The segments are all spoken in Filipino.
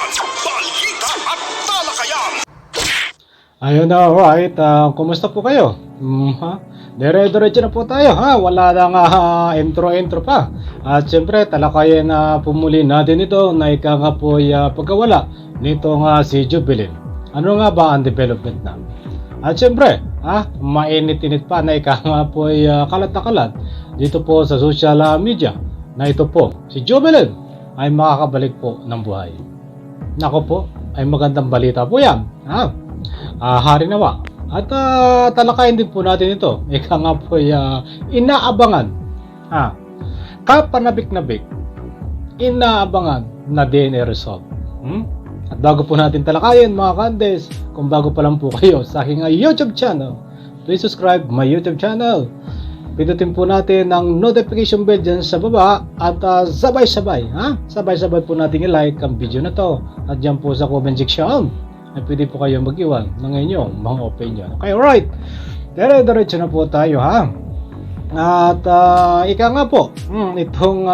Yan, balita at talakayan. Ayun na, alright. Kumusta po kayo? Dire-diretso na po tayo, ha? Wala lang intro-intro pa. At siyempre, talakayin na pumuli natin ito na ika nga po pagkawala nito nga si Jubilin. Ano nga ba ang development na? At siyempre, mainit-init pa na ika nga po kalat na kalat dito po sa social media na ito po, si Jubilin ay makakabalik po ng buhay. Nako po, ay magandang balita po yan. Hari nawa. At talakayin din po natin ito. Ika nga po inaabangan. Kapanabik-nabik. Inaabangan na DNA result. At bago po natin talakayin mga kandes, kung bago pa lang po kayo sa aking YouTube channel, please subscribe my YouTube channel. Pindutin po natin ang notification bell dyan sa baba at sabay-sabay po natin i-like ang video na to. At dyan po sa comment section ay pwede po kayo mag-iwan ng inyong mga opinion. Okay, alright. Dire-diretso na po tayo, ha. At ika nga po, itong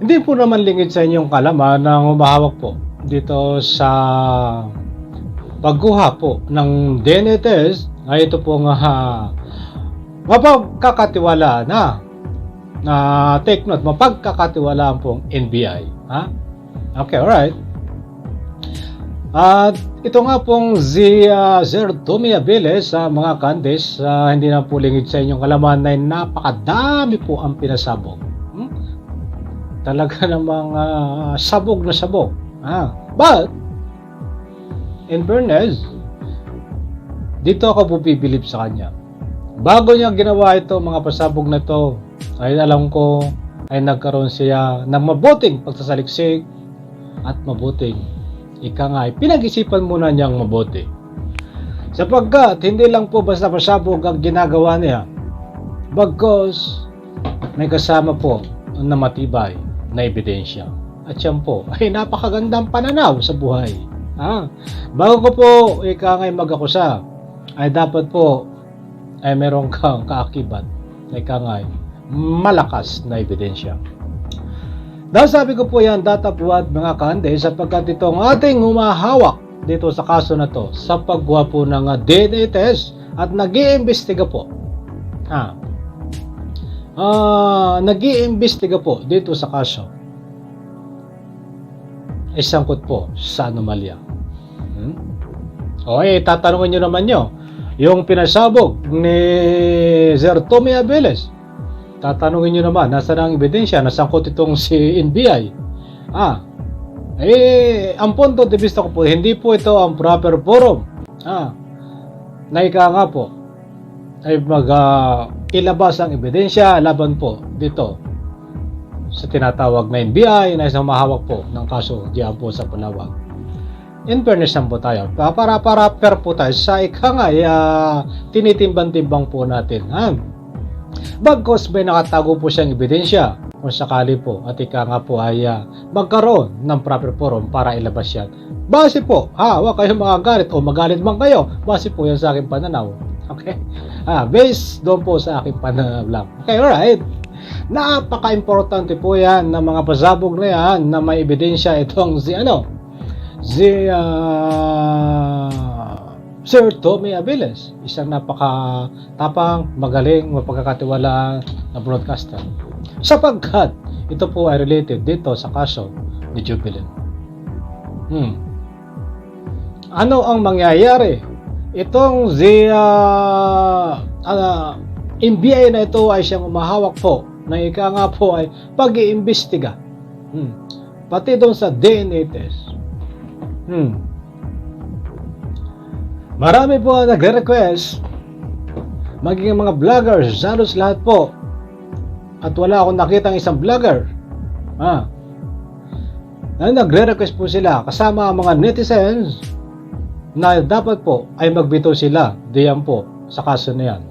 hindi po naman lingid sa inyong kalaman na humahawak po dito sa pagkuha po ng DNA test ay ito po nga mapagkakatiwalaan take note, mapagkakatiwalaan pong NBI. Okay, alright. At ito nga pong Sir Tommy Abeles sa mga kandes, hindi na po lingid sa inyong kalaman na napakadami po ang pinasabog. Talaga namang sabog na sabog. But in fairness, dito ako bubibilib sa kanya. Bago niya ginawa ito, mga pasabog na ito, ay alam ko ay nagkaroon siya ng mabuting pagsasaliksik at mabuting pinag-isipan muna niyang mabuti. Sapagkat hindi lang po basta pasabog ang ginagawa niya, bagkos may kasama po na matibay na ebidensya. At yan po ay napakagandang pananaw sa buhay. Bago ko po mag-akusa, ay dapat po ay meron kang kaakibat na malakas na ebidensya. Dahil sabi ko po yan, datapuat mga kande, sapagkat itong ating humahawak dito sa kaso na to sa pagkuha po ng DNA test at nag-iimbestiga po. Nag-iimbestiga po dito sa kaso. Sangkot po sa anomalya. Okay, tatanungin nyo naman nyo, yung pinasabog ni Sir Tommy Abeles, tatanungin nyo naman, nasaan ang ebidensya, nasangkot itong si NBI. Ang punto de vista ko po, hindi po ito ang proper forum. Na ika nga po, ay ilabas ang ebidensya laban po dito sa tinatawag na NBI na isang mahawak po ng kaso diyan po sa Palawan. In fairness po tayo, para fair po tayo sa tinitimbang-timbang po natin. Bagkos may nakatago po siyang ebidensya kung sakali po at ika nga po ay magkaroon ng proper forum para ilabas yan. Base po, huwag kayong magalit o magalit man kayo, base po yan sa aking pananaw. Okay? Based doon po sa aking pananaw lang. Okay, alright. Napaka-importante po yan ng mga pasabog na yan na may ebidensya itong Sir Tommy Abeles, isang napaka-tapang, magaling, mapagkakatiwalaan na broadcaster. Sapagkat ito po ay related dito sa kaso ni Jubilin. Ano ang mangyayari? Itong NBI na ito ay siyang umahawak po na ika nga po ay pag-iimbestiga. Pati doon sa DNA test. Marami po nagre-request, maging mga vloggers, halos lahat po. At wala akong nakitang isang vlogger na nagre-request po sila kasama ang mga netizens na dapat po ay magbitaw sila diyan po sa kaso na yan.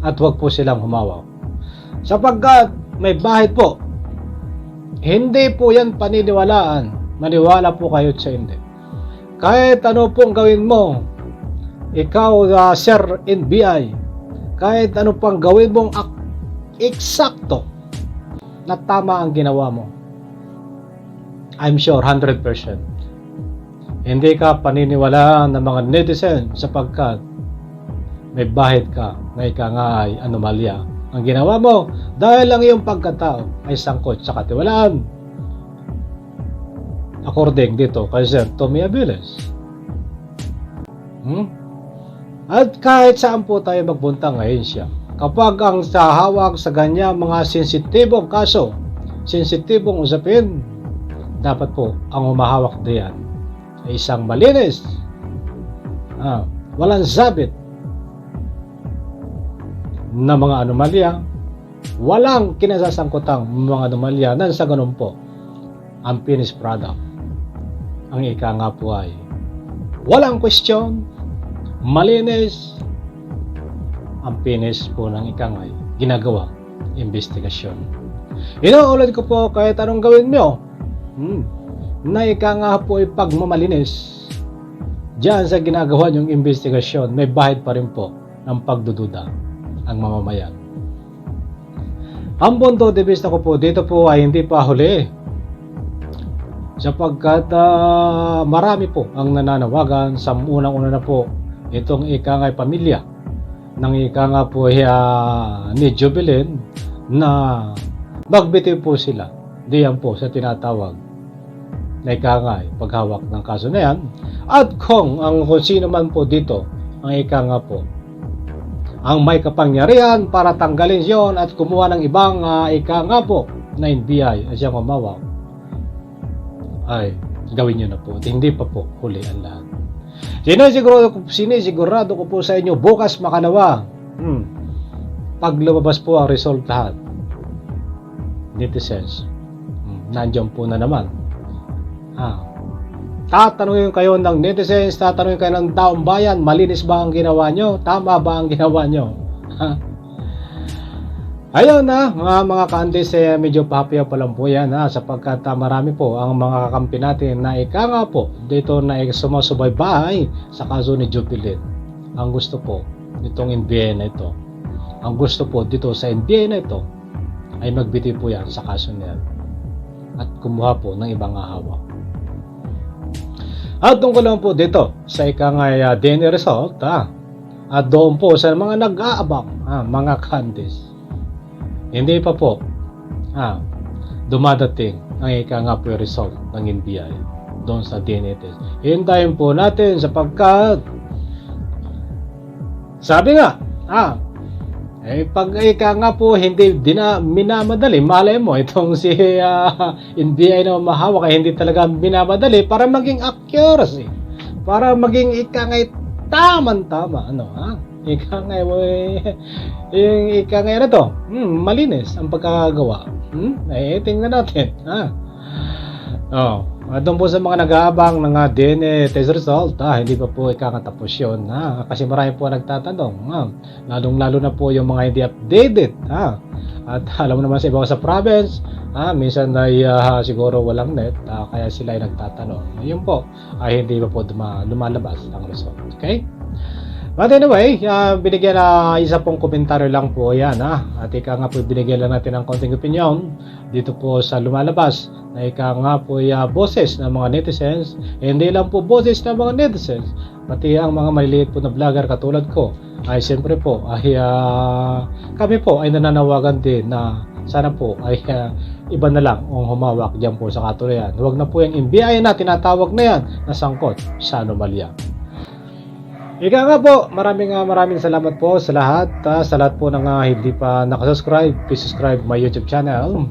At wag po silang humawak. Sapagkat may bahid po. Hindi po yan paniniwalaan. Maniwala po kayo sa hindi. Kahit ano pong gawin mo, ikaw Sir NBI, kahit ano pang gawin mong eksakto na tama ang ginawa mo, I'm sure 100%. Hindi ka paniniwalaan ng mga netizen sapagkat may bahid ka na ika nga ay anomalya. Ang ginawa mo dahil ang iyong pagkatao ay sangkot sa katiwalaan. According dito kay Sir Tommy Aviles. At kahit saan po tayo magpunta ngayon siya, kapag ang hawak sa ganyan mga sensitibong kaso, sensitibong usapin, dapat po ang umahawak diyan ay isang malinis, walang sabit na mga anomalya, walang kinasasangkutang mga anomalya na sa ganun po ang finished product. Ang ika nga po ay walang question, malinis ang finished po ng ika nga ay ginagawa investigasyon. Inuulit ko po kahit anong gawin nyo, na ika nga po ay pagmamalinis diyan sa ginagawa nyong investigasyon, may bahid pa rin po ng pagdududa ang mamamayan. Ang punto de vista ko po dito po ay hindi pa huli, sapagkat marami po ang nananawagan sa unang-una na po itong ika nga pamilya ng ika nga po ni Jubilin na magbitiw po sila diyan po sa tinatawag na ika nga paghawak ng kaso na yan, at kung sino man po dito ang ika nga po ang may kapangyarihan para tanggalin yon at kumuha ng ibang ika nga po na NBI at siyang umawak, ay gawin nyo na po. Hindi pa po huli ang lahat. Sinisigurado ko po sa inyo bukas makalawa, pag lumabas po ang result lahat, netizens, nandiyan po na naman. Tatanungin kayo ng netizens, tatanungin kayo ng taong bayan, malinis ba ang ginawa nyo? Tama ba ang ginawa nyo? Ayun na, mga ka-andes, medyo pahapiyaw pa lang po yan, sapagkat marami po ang mga kakampi natin na ika nga po dito na sumasubaybay sa kaso ni Jubilin. Ang gusto po nitong NBI na ito, ang gusto po dito sa NBI na ito ay magbiti po yan sa kaso niya at kumuha po ng ibang hawak. At tungkol lang po dito sa ika nga DNA result, at doon po sa mga nag-aabang, mga candies, hindi pa po dumadating ang ika nga po result ng NBI doon sa DNA test. Hintayin po natin sapagkat sabi nga, pag ika nga po hindi minamadali, malay mo itong si NBI na mahawak ay hindi talaga minamadali para maging accuracy, para maging ika nga tama-tama, ika nga yung ika nga na to, malinis ang pagkakagawa. Tingnan natin, doon po sa mga nag-aabang ng DNA test result, hindi pa po ikakatapos yun, kasi marami po nagtatanong, lalong-lalo na po yung mga hindi updated, at alam mo naman sa iba sa province, minsan ay siguro walang net, kaya sila ay nagtatanong. Yun po, ay hindi pa po lumalabas ang result. Okay? But anyway, binigyan na isa pong komentaryo lang po yan, at ika nga po binigyan lang natin ng konting opinion dito po sa lumalabas na ika nga po boses ng mga netizens. Hindi lang po boses ng mga netizens, pati ang mga maliliit po na vlogger katulad ko ay siyempre po ay kami po ay nananawagan din na sana po ay iba na lang ang humawak dyan po sa katulayan. Huwag na po yung NBI na tinatawag na yan na sangkot sa anomalya. Ika nga po, maraming salamat po sa lahat, sa lahat po ng hindi pa nakasubscribe, please subscribe my YouTube channel.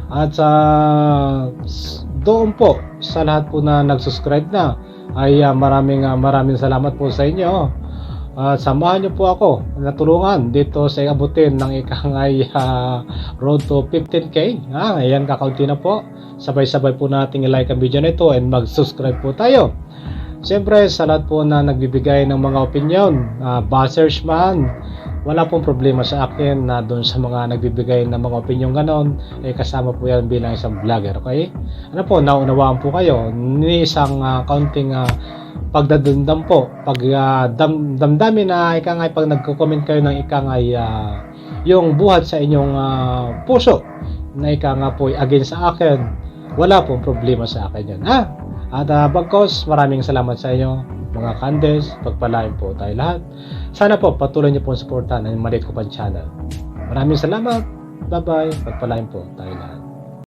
At doon po sa lahat po na nag-subscribe na ay maraming salamat po sa inyo. Samahan niyo po ako na tulungan dito sa abutin ng ikangay road to 15k. Ayan, kakaunti na po. Sabay-sabay po nating i-like ang video na ito and mag-subscribe po tayo. Siyempre, sa lahat po na nagbibigay ng mga opinion, bashers man, wala pong problema sa akin na doon sa mga nagbibigay ng mga opinion ganon, kasama po yan bilang isang vlogger, okay? Ano po, naunawaan po kayo ni isang kaunting pagdadamdam po, damdamin na ikangay pag nagko-comment kayo ng ikangay yung buhat sa inyong puso na ikanga po against sa akin wala pong problema sa akin yan. At bagkos, maraming salamat sa inyo, mga Kandes. Pagpalain po tayo lahat. Sana po patuloy niyo po suportahan ang maliit ko pang channel. Maraming salamat. Bye-bye. Pagpalain po tayo lahat.